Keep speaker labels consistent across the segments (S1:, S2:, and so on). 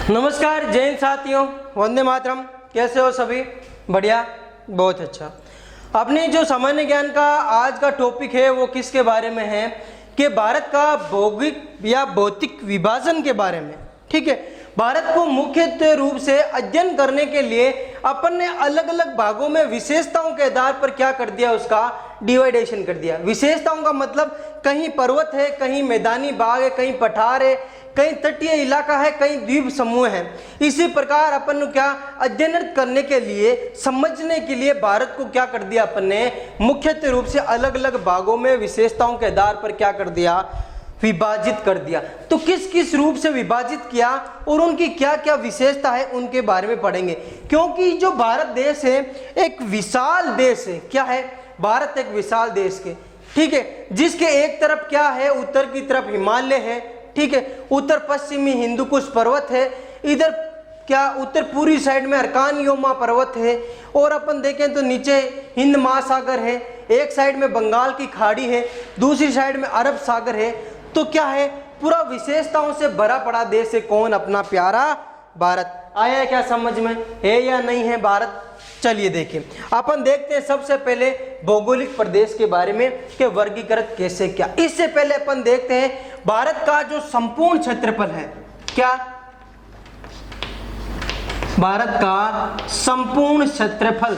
S1: नमस्कार जय हिंद साथियों, वंदे मातरम। कैसे हो सभी? बढ़िया, बहुत अच्छा। अपने जो सामान्य ज्ञान का आज का टॉपिक है वो किसके बारे में है कि भारत का भौगोलिक या भौतिक विभाजन के बारे में। ठीक है, भारत को मुख्य रूप से अध्ययन करने के लिए अपन ने अलग अलग भागों में विशेषताओं के आधार पर क्या कर दिया, उसका डिवाइडेशन कर दिया। विशेषताओं का मतलब कहीं पर्वत है, कहीं मैदानी भाग है, कहीं पठार है, कहीं तटीय इलाका है, कहीं द्वीप समूह है। इसी प्रकार अपन ने क्या अध्ययन करने के लिए, समझने के लिए भारत को क्या कर दिया, अपन ने मुख्यतः रूप से अलग अलग भागों में विशेषताओं के आधार पर क्या कर दिया, विभाजित कर दिया। तो किस किस रूप से विभाजित किया और उनकी क्या क्या विशेषता है उनके बारे में पढ़ेंगे। क्योंकि जो भारत देश है एक विशाल देश है। क्या है? भारत एक विशाल देश के, ठीक है, जिसके एक तरफ क्या है, उत्तर की तरफ हिमालय है, ठीक है, उत्तर पश्चिमी हिंदुकुश पर्वत है, इधर क्या उत्तर पूर्वी साइड में अरकान योमा पर्वत है, और अपन देखें तो नीचे हिंद महासागर है, एक साइड में बंगाल की खाड़ी है, दूसरी साइड में अरब सागर है। तो क्या है, पूरा विशेषताओं से भरा पड़ा देश है कौन? अपना प्यारा भारत। आया है क्या समझ में, है या नहीं है भारत? चलिए देखिए, अपन देखते हैं सबसे पहले भौगोलिक प्रदेश के बारे में कि वर्गीकृत कैसे क्या। इससे पहले अपन देखते हैं भारत का जो संपूर्ण क्षेत्रफल है। क्या? भारत का संपूर्ण क्षेत्रफल,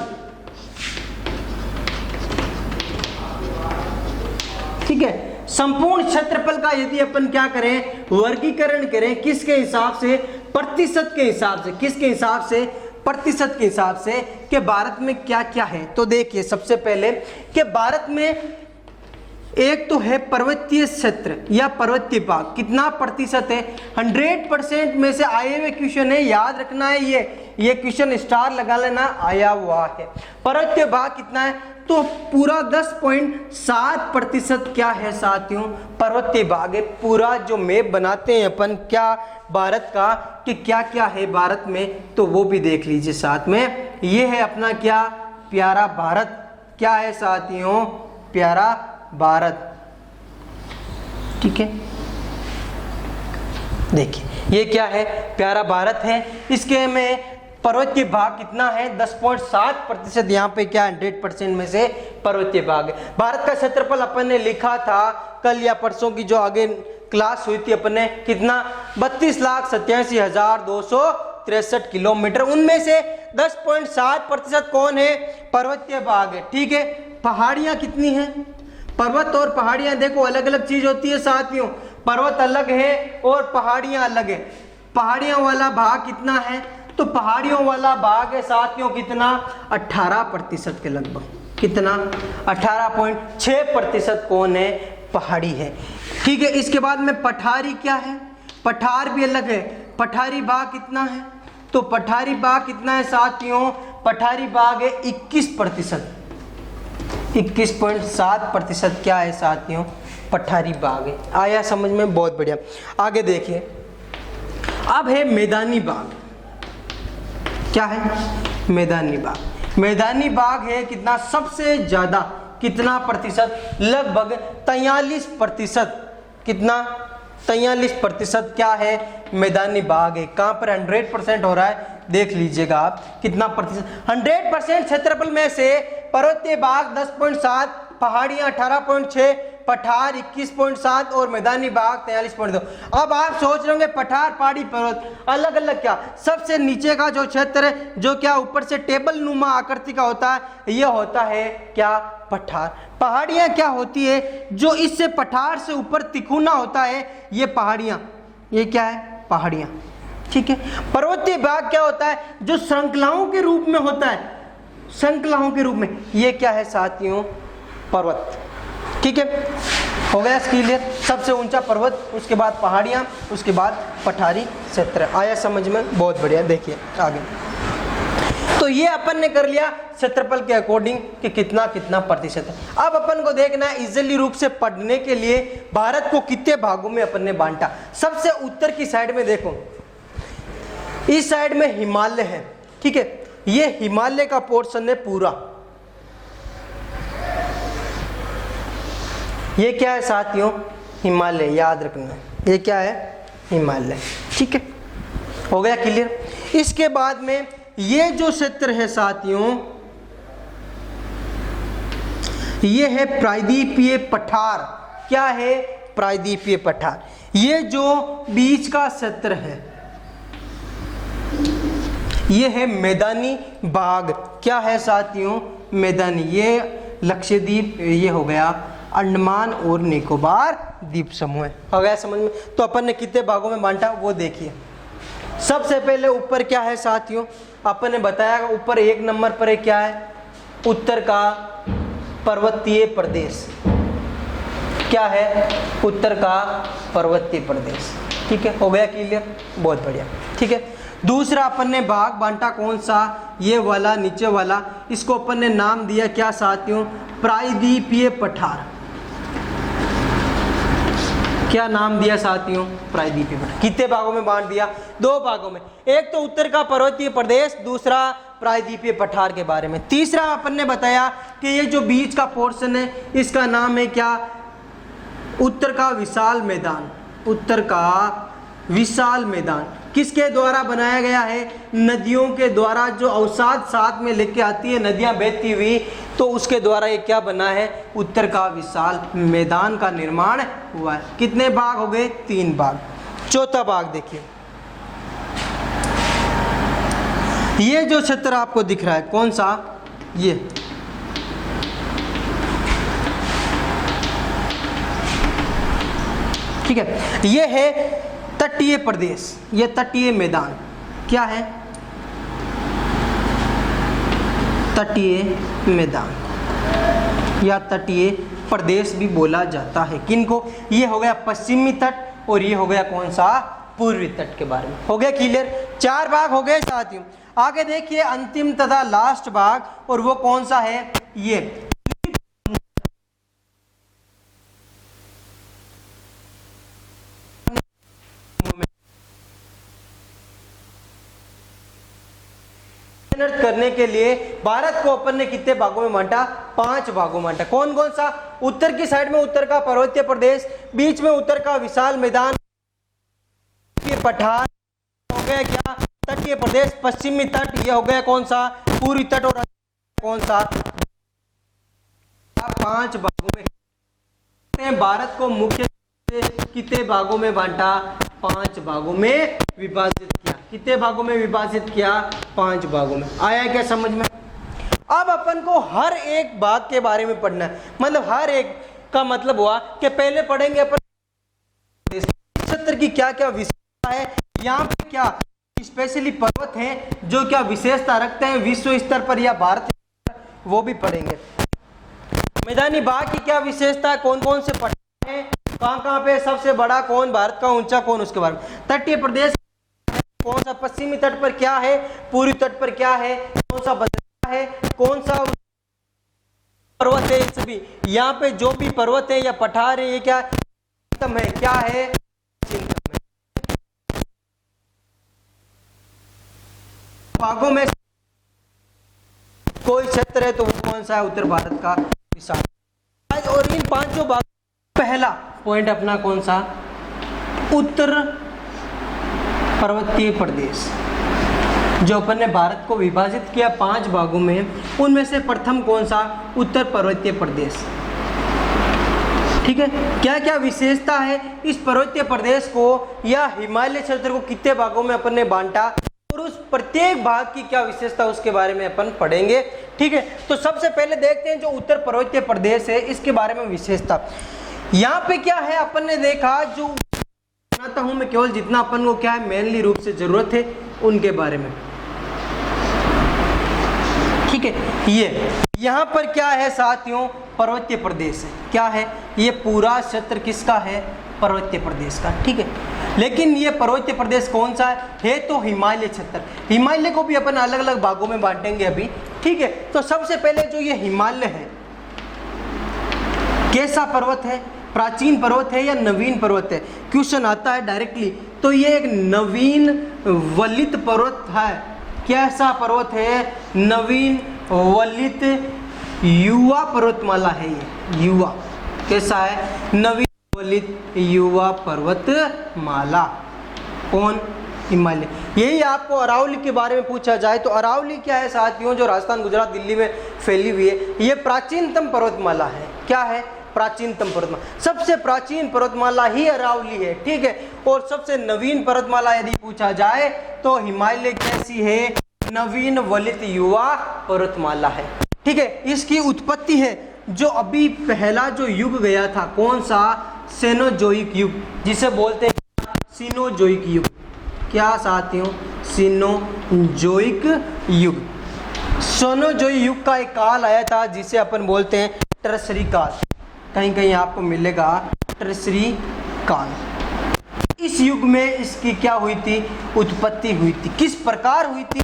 S1: ठीक है, संपूर्ण क्षेत्रफल का यदि अपन क्या करें, वर्गीकरण करें, किसके हिसाब से? प्रतिशत के हिसाब से। किसके हिसाब से? प्रतिशत के हिसाब से कि भारत में क्या क्या है। तो देखिए सबसे पहले कि भारत में एक तो है पर्वतीय क्षेत्र या पर्वतीय भाग, कितना प्रतिशत है? 100% में से आए हुए क्वेश्चन है, याद रखना है, ये क्वेश्चन स्टार लगा लेना, आया हुआ है। पर्वतीय भाग कितना है? तो पूरा 10.7% क्या है साथियों? पर्वतीय भाग है। पूरा जो मैप बनाते हैं अपन क्या भारत का कि क्या क्या है भारत में, तो वो भी देख लीजिए साथ में। ये है अपना क्या प्यारा भारत। क्या है साथियों? प्यारा भारत। ठीक है, देखिए ये क्या है, प्यारा भारत है। इसके में पर्वतीय भाग कितना है? 10.7%। यहाँ पे क्या 100% में से पर्वतीय भाग है। भारत का क्षेत्रफल अपन ने लिखा था कल या परसों की जो आगे क्लास हुई थी अपन ने, कितना? 32,87,263 किलोमीटर। उनमें से 10.7% कौन है? पर्वतीय भाग है। ठीक है, पहाड़ियां कितनी हैं? पर्वत और पहाड़ियां देखो अलग अलग चीज होती है साथियों। पर्वत अलग है और पहाड़ियां अलग है। पहाड़ियां वाला भाग कितना है? तो पहाड़ियों वाला भाग है साथियों कितना? 18% के लगभग। कितना? 18.6% कौन है? पहाड़ी है। ठीक है, इसके बाद में पठारी क्या है? पठार भी अलग है। पठारी भाग कितना है? तो पठारी भाग कितना है साथियों? पठारी भाग है 21%। 21.7% क्या है साथियों? पठारी भाग है। आया समझ में? बहुत बढ़िया। आगे देखिए, अब है मैदानी भाग। क्या है? मैदानी भाग। मैदानी भाग है कितना? सबसे ज्यादा कितना प्रतिशत? लगभग 43%। कितना? 43% क्या है? मैदानी भाग है। कहां पर 100% हो रहा है? देख लीजिएगा आप कितना प्रतिशत। 100% क्षेत्रफल में से पर्वतीय भाग 10.7, पहाड़ियां 18.6, पठार 21.7 और मैदानी भाग 43.2। अब आप सोच रहे होंगे पठार, पहाड़ी, पर्वत अलग अलग क्या? सबसे नीचे का जो क्षेत्र है जो क्या ऊपर से टेबल नुमा आकृति का होता है, ये होता है क्या? पठार। पहाड़ियां क्या होती है? जो इससे पठार से ऊपर तिकोना होता है, ये पहाड़ियां, ये क्या है? पहाड़ियां। ठीक है, पर्वतीय भाग क्या होता है? जो श्रृंखलाओं के रूप में होता है, श्रृंखलाओं के रूप में, ये क्या है साथियों? पर्वत। ठीक है, हो गया क्लियर? सबसे ऊंचा पर्वत, उसके बाद पहाड़ियां, उसके बाद पठारी क्षेत्र। आया समझ में? बहुत बढ़िया। देखिए आगे, तो ये अपन ने कर लिया क्षेत्रफल के अकॉर्डिंग कि कितना कितना प्रतिशत है। अब अपन को देखना है इजीली रूप से पढ़ने के लिए भारत को कितने भागों में अपन ने बांटा। सबसे उत्तर की साइड में देखो, इस साइड में हिमालय है। ठीक है, ये हिमालय का पोर्शन है पूरा। ये क्या है साथियों? हिमालय। याद रखना, ये क्या है? हिमालय। ठीक है, हो गया क्लियर। इसके बाद में ये जो क्षेत्र है साथियों, ये है प्रायद्वीपीय पठार। क्या है? प्रायद्वीपीय पठार। ये जो बीच का क्षेत्र है ये है मैदानी भाग। क्या है साथियों? मैदानी। ये लक्षद्वीप, ये हो गया अंडमान और निकोबार द्वीप समूह। हो गया समझ में? तो अपन ने कितने भागों में बांटा वो देखिए। सबसे पहले ऊपर क्या है साथियों, अपन ने बताया ऊपर 1 नंबर पर है क्या है, उत्तर का पर्वतीय प्रदेश। क्या है? उत्तर का पर्वतीय प्रदेश। ठीक है, हो गया क्लियर, बहुत बढ़िया। ठीक है, दूसरा अपन ने भाग बांटा कौन सा, ये वाला नीचे वाला, इसको अपन ने नाम दिया क्या साथियों, प्रायद्वीपीय पठार। क्या नाम दिया साथियों? प्रायद्वीपीय पठार। कितने भागों में बांट दिया? 2 भागों में। एक तो उत्तर का पर्वतीय प्रदेश, दूसरा प्रायद्वीपीय पठार के बारे में। तीसरा अपन ने बताया कि ये जो बीच का पोर्शन है इसका नाम है क्या, उत्तर का विशाल मैदान। उत्तर का विशाल मैदान किसके द्वारा बनाया गया है? नदियों के द्वारा, जो अवसाद साथ में लेके आती है नदियां बहती हुई, तो उसके द्वारा ये क्या बना है, उत्तर का विशाल मैदान का निर्माण हुआ है। कितने भाग हो गए? 3 भाग। चौथा भाग देखिए, ये जो क्षेत्र आपको दिख रहा है कौन सा, ये ठीक है, ये है तटीय प्रदेश, ये तटीय मैदान। क्या है? तटीय मैदान या तटीय प्रदेश भी बोला जाता है। किनको? ये हो गया पश्चिमी तट और ये हो गया कौन सा, पूर्वी तट के बारे में। हो गया क्लियर? 4 भाग हो गए साथियों। आगे देखिए अंतिम तथा लास्ट भाग, और वो कौन सा है, ये करने के लिए भारत को अपन ने कितने भागों में बांटा? 5 भागों में बांटा। कौन कौन सा? उत्तर की साइड में उत्तर का पर्वतीय प्रदेश, बीच में उत्तर का विशाल मैदान, पठार हो गया क्या, तटीय प्रदेश, पश्चिमी तट, ये हो गया कौन सा, पूर्वी तट, और कौन सा, 5 भागों में। भारत को मुख्य कितने भागों में बांटा? 5 भागों में विभाजित किया। कितने भागों में विभाजित किया? 5 भागों में। आया क्या समझ में? अब अपन को हर एक भाग के बारे में पढ़ना है, मतलब हर एक का मतलब हुआ कि पहले पढ़ेंगे अपन क्षेत्र की क्या क्या विशेषता है, यहाँ पे क्या स्पेशली पर्वत हैं जो क्या विशेषता रखते हैं विश्व स्तर पर या भारत स्तर पर, वो भी पढ़ेंगे। मैदानी भाग की क्या विशेषता है, कौन कौन से पठार हैं, कहाँ पे सबसे बड़ा कौन, भारत का ऊंचा कौन, उसके बारे में। तटीय प्रदेश कौन सा, पश्चिमी तट पर क्या है, पूर्वी तट पर क्या है, कौन सा बदला है, कौन सा पर्वत है, सभी यहाँ पे जो भी पर्वत है या पठार है ये क्या है, क्या है, भागों में कोई क्षेत्र है तो वो कौन सा है, उत्तर भारत का विशाल। और इन 5 भाग, पहला पॉइंट अपना कौन सा, उत्तर पर्वतीय प्रदेश, जो अपन ने भारत को विभाजित किया 5 भागों में, उनमें से प्रथम कौन सा, उत्तर पर्वतीय प्रदेश। ठीक है, क्या क्या विशेषता है इस पर्वतीय प्रदेश को या हिमालय क्षेत्र को कितने भागों में अपन ने बांटा, और उस प्रत्येक भाग की क्या विशेषता उसके बारे में अपन पढ़ेंगे। ठीक है, तो सबसे पहले देखते हैं जो उत्तर पर्वतीय प्रदेश है इसके बारे में विशेषता। यहाँ पे क्या है, अपन ने देखा जो बनाता हूं मैं केवल जितना अपन को क्या है मेनली रूप से जरूरत है उनके बारे में। ठीक है, ये यहाँ पर क्या है साथियों, पर्वतीय प्रदेश है। क्या है, ये पूरा क्षेत्र किसका है, पर्वतीय प्रदेश का। ठीक है, लेकिन ये पर्वतीय प्रदेश कौन सा है तो हिमालय क्षेत्र। हिमालय को भी अपन अलग अलग भागों में बांटेंगे अभी। ठीक है, तो सबसे पहले जो ये हिमालय है कैसा पर्वत है, प्राचीन पर्वत है या नवीन पर्वत है, क्वेश्चन आता है डायरेक्टली। तो ये एक नवीन वलित पर्वत है। कैसा पर्वत है, नवीन वलित युवा पर्वतमाला है। ये युवा कैसा है, नवीन वलित युवा पर्वतमाला। कौन, हिमालय। यही आपको अरावली के बारे में पूछा जाए तो अरावली क्या है साथियों, जो राजस्थान, गुजरात, दिल्ली में फैली हुई है, ये प्राचीनतम पर्वतमाला है। क्या है? प्राचीनतम पर्वतमाला। सबसे प्राचीन पर्वतमाला ही अरावली है, ठीक है। और सबसे नवीन पर्वतमाला यदि पूछा जाए तो हिमालय कैसी है? नवीन वलित युवा पर्वतमाला है, ठीक है। इसकी उत्पत्ति है जो अभी पहला जो युग गया था, कौन सा? सेनोजोइक युग, जिसे बोलते हैं सीनोजोइक युग। क्या साथियों? सीनोजोइक युग। सोनोजोइक युग का एक काल आया था जिसे अपन बोलते हैं टर्सरी काल। कहीं कहीं आपको मिलेगा टर्सरी काल। इस युग में इसकी क्या हुई थी? उत्पत्ति हुई थी। किस प्रकार हुई थी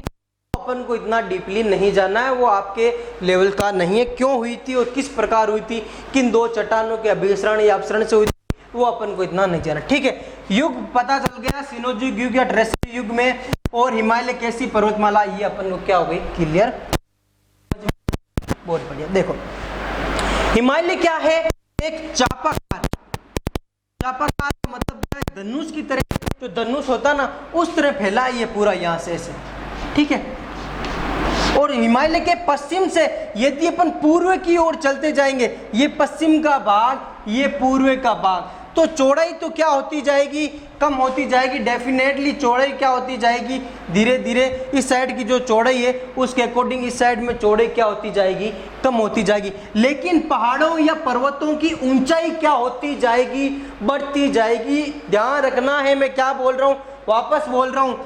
S1: अपन को इतना डीपली नहीं जानना है, वो आपके लेवल का नहीं है। क्यों हुई थी और किस प्रकार हुई थी, किन दो चट्टानों के अभिसरण या अपसरण से हुई थी, वो अपन को इतना नहीं जानना, ठीक है। युग पता चल गया, सीनोजोइक युग या टर्सरी युग में। और हिमालय कैसी पर्वतमाला, ये अपन को क्या हो गई? क्लियर। बहुत बढ़िया। देखो हिमालय क्या है? एक चापाकार। चापाकार मतलब धनुष की तरह, जो धनुष होता ना उस तरह फैला है ये पूरा, यहाँ से ऐसे, ठीक है। और हिमालय के पश्चिम से यदि अपन पूर्व की ओर चलते जाएंगे, ये पश्चिम का भाग, ये पूर्व का भाग, तो चौड़ाई तो क्या होती जाएगी? कम होती जाएगी। डेफिनेटली चौड़ाई क्या होती जाएगी? धीरे धीरे इस साइड की जो चौड़ाई है उसके अकॉर्डिंग इस साइड में चौड़ाई क्या होती जाएगी? कम होती जाएगी। लेकिन पहाड़ों या पर्वतों की ऊंचाई क्या होती जाएगी? बढ़ती जाएगी। ध्यान रखना है मैं क्या बोल रहा हूँ, वापस बोल रहा हूँ।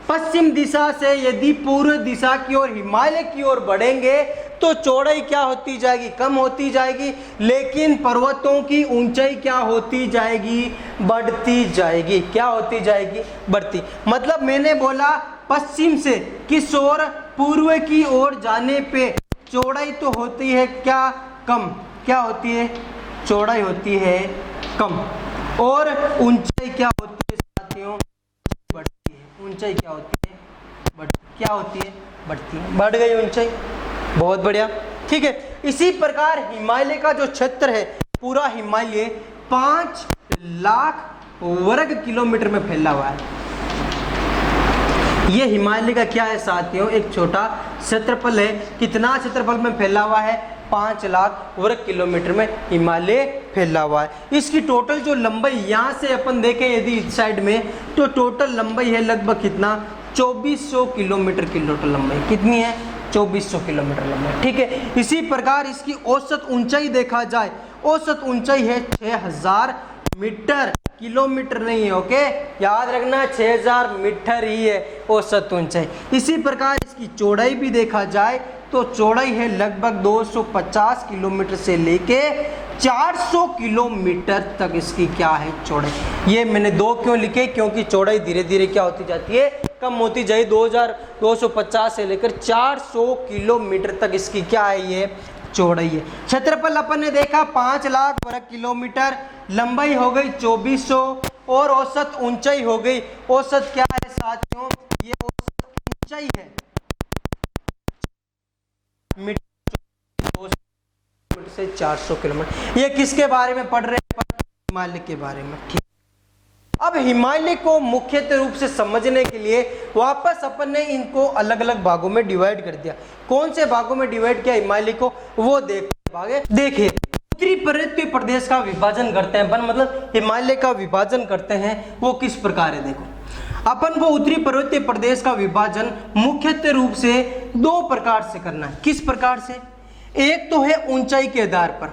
S1: पश्चिम दिशा से यदि पूर्व दिशा की ओर, हिमालय की ओर बढ़ेंगे तो चौड़ाई क्या होती जाएगी? कम होती जाएगी। लेकिन पर्वतों की ऊंचाई क्या होती जाएगी? बढ़ती जाएगी। क्या होती जाएगी? बढ़ती। मतलब मैंने बोला पश्चिम से किस ओर? पूर्व की ओर जाने पे चौड़ाई तो होती है क्या? कम। क्या होती है? चौड़ाई होती है कम। और ऊंचाई क्या होती है साथियों? बढ़ती है। ऊंचाई क्या होती है? क्या होती है? बढ़ती है। बढ़ गई ऊंचाई। बहुत बढ़िया, ठीक है। इसी प्रकार हिमालय का जो क्षेत्र है, पूरा हिमालय 5 लाख वर्ग किलोमीटर में फैला हुआ है। ये हिमालय का क्या है साथियों? एक छोटा क्षेत्रफल है। कितना क्षेत्रफल में फैला हुआ है? 5 लाख वर्ग किलोमीटर में हिमालय फैला हुआ है। इसकी टोटल जो लंबाई, यहाँ से अपन देखें यदि इस साइड में, तो टोटल लंबाई है लगभग कितना? 2400 किलोमीटर की टोटल लंबाई। कितनी है? 2400 किलोमीटर लंबाई, ठीक है। इसी प्रकार इसकी औसत ऊंचाई देखा जाए, औसत ऊंचाई है 6000 मीटर। किलोमीटर नहीं है, ओके, याद रखना 6000 मीटर ही है औसत ऊंचाई। इसी प्रकार इसकी चौड़ाई भी देखा जाए तो चौड़ाई है लगभग 250 किलोमीटर से लेके 400 किलोमीटर तक इसकी क्या है? चौड़ाई। ये मैंने 2 क्यों लिखे? क्योंकि चौड़ाई धीरे धीरे क्या होती जाती है? कम होती जाए। 2250 से लेकर 400 किलोमीटर तक इसकी क्या है? ये चौड़ाई है। क्षेत्रफल अपन ने देखा 5 लाख वर्ग किलोमीटर, लंबाई हो गई 2400 और औसत ऊंचाई हो गई, औसत क्या है साथियों? ये औसत ऊंचाई है मीटर से 400 किलोमीटर। ये किसके बारे में पढ़ रहे हैं? हिमालय के बारे में, ठीक। अब हिमालय को मुख्यतः रूप से समझने के लिए वापस अपन ने इनको अलग अलग भागों में डिवाइड कर दिया। कौन से भागों में डिवाइड किया हिमालय को, वो देखिए। उत्तरी पर्वतीय प्रदेश का विभाजन करते हैं अपन, मतलब हिमालय का विभाजन करते हैं, वो किस प्रकार है? देखो अपन को उत्तरी पर्वतीय प्रदेश का विभाजन मुख्यतः रूप से 2 प्रकार से करना है। किस प्रकार से? एक तो है ऊंचाई के आधार पर,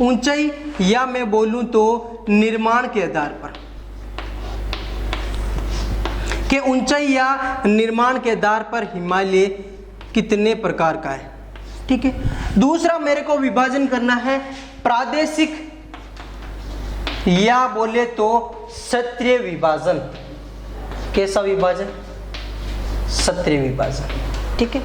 S1: ऊंचाई, या मैं बोलूं तो निर्माण के आधार पर, कि ऊंचाई या निर्माण के आधार पर हिमालय कितने प्रकार का है, ठीक है। दूसरा मेरे को विभाजन करना है प्रादेशिक, या बोले तो क्षेत्रीय विभाजन। कैसा विभाजन? क्षेत्रीय विभाजन, ठीक है।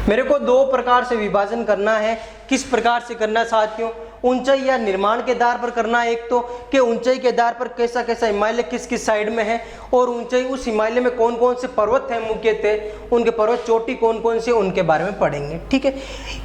S1: मेरे को 2 प्रकार से विभाजन करना है। किस प्रकार से करना है साथियों? ऊंचाई या निर्माण के आधार पर करना है। एक तो कि ऊंचाई के आधार पर कैसा कैसा हिमालय किस किस साइड में है, और ऊंचाई उस हिमालय में कौन कौन से पर्वत हैं मुख्यतः, उनके पर्वत चोटी कौन कौन से, उनके बारे में पढ़ेंगे, ठीक है।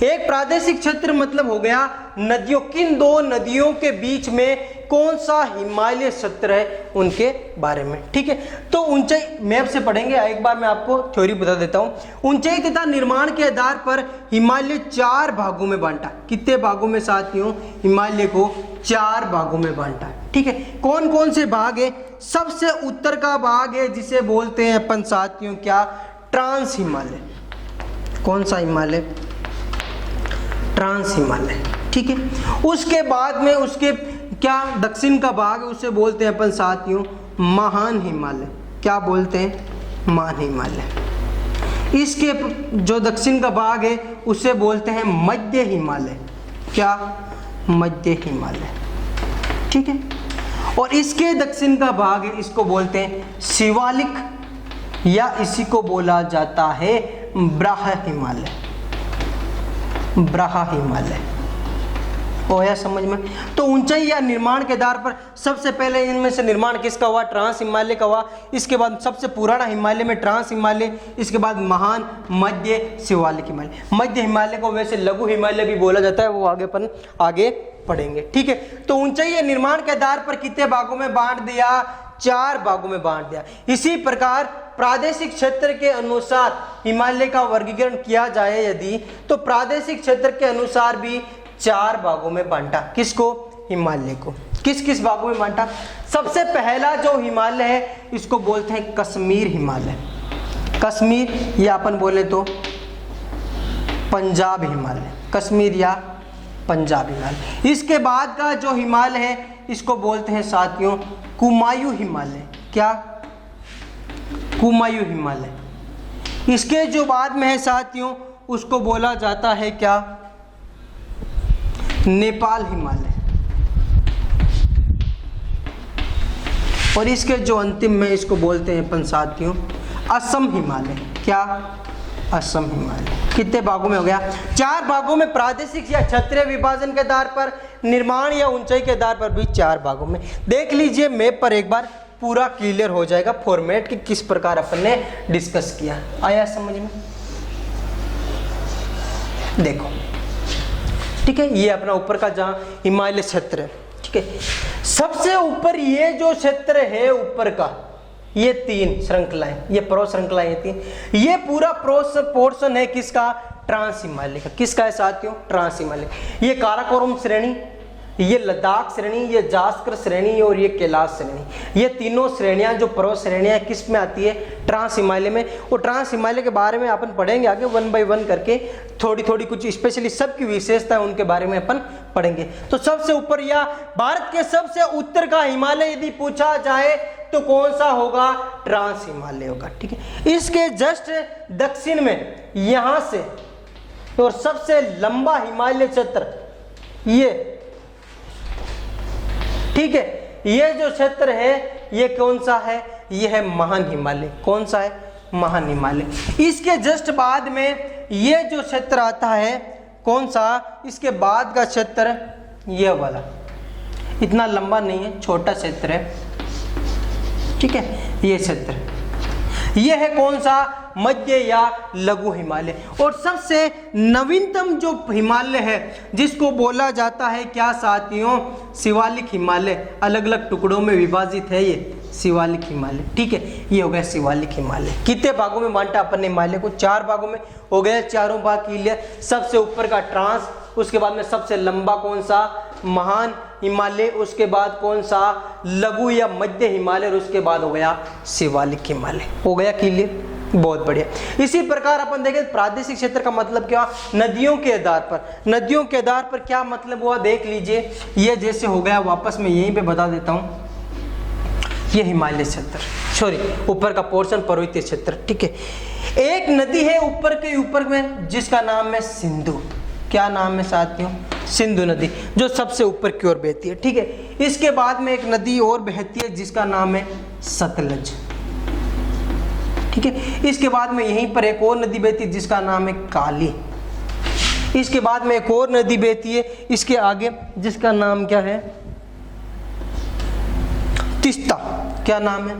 S1: एक प्रादेशिक क्षेत्र मतलब हो गया नदियों, किन 2 नदियों के बीच में कौन सा हिमालय क्षेत्र है उनके बारे में। ठीक है, तो ऊंचाई मैप से पढ़ेंगे। एक बार मैं आपको थ्योरी बता देता हूं। ऊंचाई तथा निर्माण के आधार पर हिमालय 4 भागों में बांटा। कितने भागों में साथियों? हिमालय को 4 भागों में बांटा। ठीक है, कौन कौन से भाग है? सबसे उत्तर का भाग है जिसे बोलते हैं अपन साथियों क्या? ट्रांस हिमालय। कौन सा हिमालय? ट्रांस हिमालय। ठीक है, उसके बाद में उसके क्या दक्षिण का भाग है उसे बोलते हैं अपन साथियों महान हिमालय। क्या बोलते हैं? महान हिमालय। इसके जो दक्षिण का भाग है उसे बोलते हैं मध्य हिमालय। क्या? मध्य हिमालय। ठीक है, और इसके दक्षिण का भाग है इसको बोलते हैं शिवालिक या इसी को बोला जाता है ब्राह हिमालय। ब्राह हिमालय होया समझ में? तो ऊंचाई या निर्माण के आधार पर सबसे पहले इनमें से निर्माण किसका हुआ? ट्रांस हिमालय का हुआ। इसके बाद सबसे पुराना हिमालय में ट्रांस हिमालय, इसके बाद महान, मध्य, शिवालिक हिमालय। मध्य हिमालय को वैसे लघु हिमालय भी बोला जाता है, वो आगे अपन आगे पढ़ेंगे। ठीक है, तो ऊंचाई या निर्माण के आधार पर कितने भागों में बांट दिया? 4 भागों में बांट दिया। इसी प्रकार प्रादेशिक क्षेत्र के अनुसार हिमालय का वर्गीकरण किया जाए यदि, तो प्रादेशिक क्षेत्र के अनुसार भी 4 भागों में बांटा। किसको? हिमालय को। किस किस भागों में बांटा? सबसे पहला जो हिमालय है इसको बोलते हैं कश्मीर हिमालय। कश्मीर या अपन बोले तो पंजाब हिमालय। कश्मीर या पंजाब हिमालय। इसके बाद का जो हिमालय है इसको बोलते हैं साथियों कुमायूं हिमालय। क्या? कुमायूं हिमालय। इसके जो बाद में है साथियों उसको बोला जाता है क्या? नेपाल हिमालय। और इसके जो अंतिम में इसको बोलते हैं अपन साथियों असम हिमालय। क्या? असम हिमालय। कितने भागों में हो गया? 4 भागों में प्रादेशिक या क्षेत्रीय विभाजन के आधार पर, निर्माण या ऊंचाई के आधार पर भी 4 भागों में। देख लीजिए मैप पर एक बार, पूरा क्लियर हो जाएगा फॉर्मेट कि किस प्रकार अपन ने डिस्कस किया। आया समझ में? देखो, ठीक है, ये अपना ऊपर का जहां हिमालय क्षेत्र है। ठीक है, सबसे ऊपर ये जो क्षेत्र है ऊपर का, ये 3 श्रृंखलाएं, ये प्रो श्रृंखलाएं, ये 3, ये पूरा प्रो पोर्शन है किसका? ट्रांस हिमालय का। किसका है साथियों? ट्रांस हिमालय। ये काराकोरम श्रेणी, ये लद्दाख श्रेणी, ये जास्कर श्रेणी और ये कैलाश श्रेणी, ये तीनों श्रेणियां जो पर्वत श्रेणियां किस में आती है? ट्रांस हिमालय में। और ट्रांस हिमालय के बारे में अपन पढ़ेंगे आगे 1 बाय 1 करके, थोड़ी थोड़ी कुछ स्पेशली सबकी विशेषता है उनके बारे में अपन पढ़ेंगे। तो सबसे ऊपर या भारत के सबसे उत्तर का हिमालय यदि पूछा जाए तो कौन सा होगा? ट्रांस हिमालय होगा। ठीक है, इसके जस्ट दक्षिण में यहां से और सबसे लंबा हिमालय क्षेत्र ये, ठीक है, ये जो क्षेत्र है ये कौन सा है? ये है महान हिमालय। कौन सा है? महान हिमालय। इसके जस्ट बाद में ये जो क्षेत्र आता है कौन सा? इसके बाद का क्षेत्र ये वाला, इतना लंबा नहीं है, छोटा क्षेत्र है। ठीक है, ये क्षेत्र, ये है कौन सा? मध्य या लघु हिमालय। और सबसे नवीनतम जो हिमालय है जिसको बोला जाता है क्या साथियों? शिवालिक हिमालय। अलग अलग टुकड़ों में विभाजित है ये शिवालिक हिमालय। ठीक है, ये हो गया शिवालिक हिमालय। कितने भागों में बांटा अपन ने हिमालय को? 4 भागों में हो गया। चारों भाग क्लियर। सबसे ऊपर का ट्रांस, उसके बाद में सबसे लंबा कौन सा? महान हिमालय, उसके बाद कौन सा? लघु या मध्य हिमालय, और उसके बाद हो गया शिवालिक हिमालय। हो गया क्लियर? बहुत बढ़िया। इसी प्रकार अपन देखें प्रादेशिक क्षेत्र का मतलब क्या? नदियों के आधार पर। नदियों के आधार पर क्या मतलब हुआ देख लीजिए। ये जैसे हो गया, वापस मैं यहीं पे बता देता हूँ, ये हिमालय क्षेत्र, सॉरी ऊपर का पोर्शन पर्वतीय क्षेत्र। ठीक है, एक नदी है ऊपर के ऊपर में जिसका नाम है सिंधु। क्या नाम है साथियों? सिंधु नदी, जो सबसे ऊपर की ओर बहती है। ठीक है, इसके बाद में एक नदी और बहती है जिसका नाम है सतलज। ठीक है, इसके बाद में यहीं पर एक और नदी बहती है जिसका नाम है काली। इसके बाद में एक और नदी बहती है इसके आगे जिसका नाम क्या है? तीस्ता। क्या नाम है?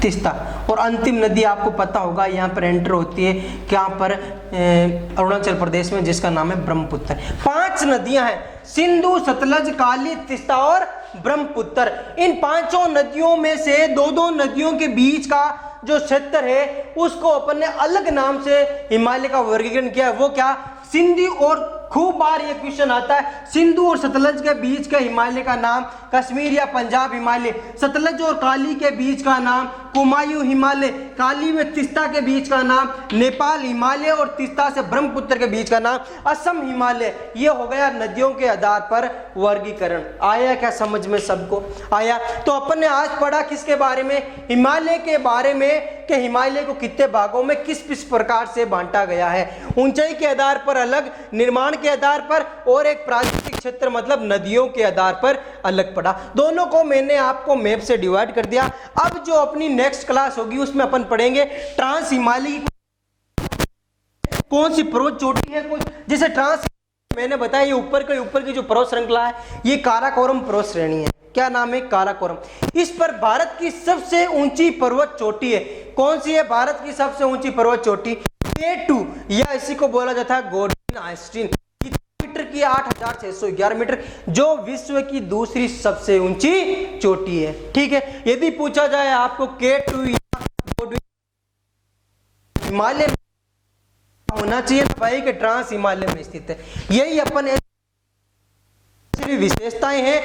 S1: तीस्ता। और अंतिम नदी आपको पता होगा यहाँ पर एंटर होती है क्या पर? अरुणाचल प्रदेश में, जिसका नाम है ब्रह्मपुत्र। 5 नदियां हैं, सिंधु, सतलज, काली, तीस्ता और ब्रह्मपुत्र। इन पांचों नदियों में से दो दो नदियों के बीच का जो क्षेत्र है उसको अपन ने अलग नाम से हिमालय का वर्गीकरण किया है। वो क्या? सिंधु और खूब बार ये क्वेश्चन आता है, सिंधु और सतलज के बीच के हिमालय का नाम कश्मीर या पंजाब हिमालय, सतलज और काली के बीच का नाम कुमायूं हिमालय, काली व तीस्ता के बीच का नाम नेपाल हिमालय और तीस्ता से ब्रह्मपुत्र के बीच का नाम असम हिमालय। ये हो गया नदियों के आधार पर वर्गीकरण। आया क्या समझ में? सबको आया? तो अपन ने आज पढ़ा किसके बारे में? हिमालय के बारे में, कि हिमालय को कितने भागों में किस किस प्रकार से बांटा गया है। ऊंचाई के आधार पर अलग, निर्माण के आधार पर, और एक प्राकृतिक क्षेत्र मतलब नदियों के आधार पर अलग पढ़ा। दोनों को मैंने आपको मैप से डिवाइड कर दिया। अब जो अपनी नेक्स्ट क्लास होगी उसमें अपन पढ़ेंगे ट्रांस हिमालय कौन सी पर्वत चोटी है। कुछ जैसे ट्रांस मैंने बताया, ये ऊपर की जो पर्वत श्रृंखला है ये काराकोरम पर्वत श्रेणी है। क्या नाम है? काराकोरम। इस पर भारत की सबसे ऊंची पर्वत चोटी है। कौन सी है भारत की सबसे ऊंची पर्वत चोटी? K2, या इसी को बोला जाता है गोल्डन आइस्टीन। मीटर की 8611 मीटर, जो विश्व की दूसरी सबसे ऊंची चोटी है। ठीक है, यदि पूछा जाए आपको K2 या हिमालय होना चाहिए, भाई के ट्रांस हिमालय में स्थित है। यही अपन विशेषताएं हैं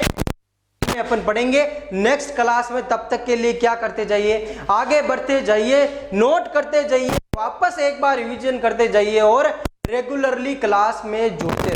S1: अपन पढ़ेंगे नेक्स्ट क्लास में। तब तक के लिए क्या करते जाइए, आगे बढ़ते जाइए, नोट करते जाइए, वापस एक बार रिवीजन करते जाइए और रेगुलरली क्लास में जुड़ते